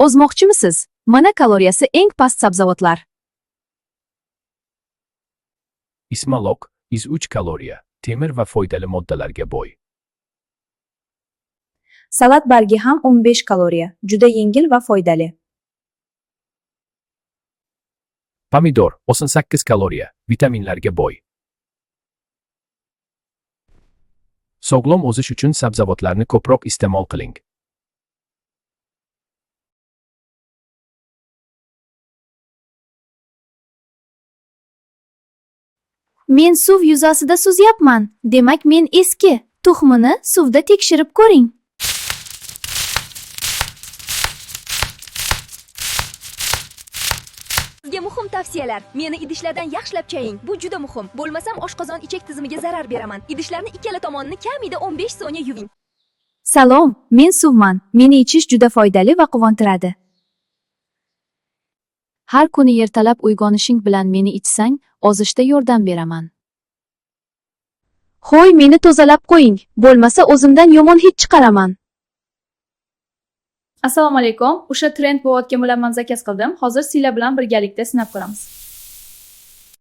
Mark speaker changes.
Speaker 1: Ozmoqchimisiz? Mana kaloriyasi eng past sabzavotlar.
Speaker 2: Ismaloq iz 3 kaloriya, temir va foydali moddalarga boy.
Speaker 3: Salat bargi ham 15 kaloriya, juda yengil va foydali.
Speaker 2: Pomidor 18 kaloriya, vitaminlarga boy. Sog'lom o'zish uchun sabzavotlarni ko'proq iste'mol qiling.
Speaker 4: Men suv yuzasida suzyapman. Demak, men eski. Tuxumini suvda tekshirib ko'ring.
Speaker 5: Sizga muhim tavsiyalar. Meni idishlardan yaxshilab chaying. Bu juda muhim. Bo'lmasam oshqozon ichak tizimiga zarar beraman. Idishlarni ikkala tomonini kamida 15 soniya yuving.
Speaker 1: Salom, men suvman. Meni ichish juda foydali va quvontiradi. Har kuni ertalab uyg'onishing bilan meni ichsang, ozishda yordam beraman.
Speaker 4: Xo'y, meni tozalab qo'ying. Bo'lmasa o'zimdan yomon hid chiqaraman.
Speaker 6: Assalomu alaykum. O'sha trend bo'layotgan bilan zakaz qildim. Hozir sizlar bilan birgalikda sinab ko'ramiz.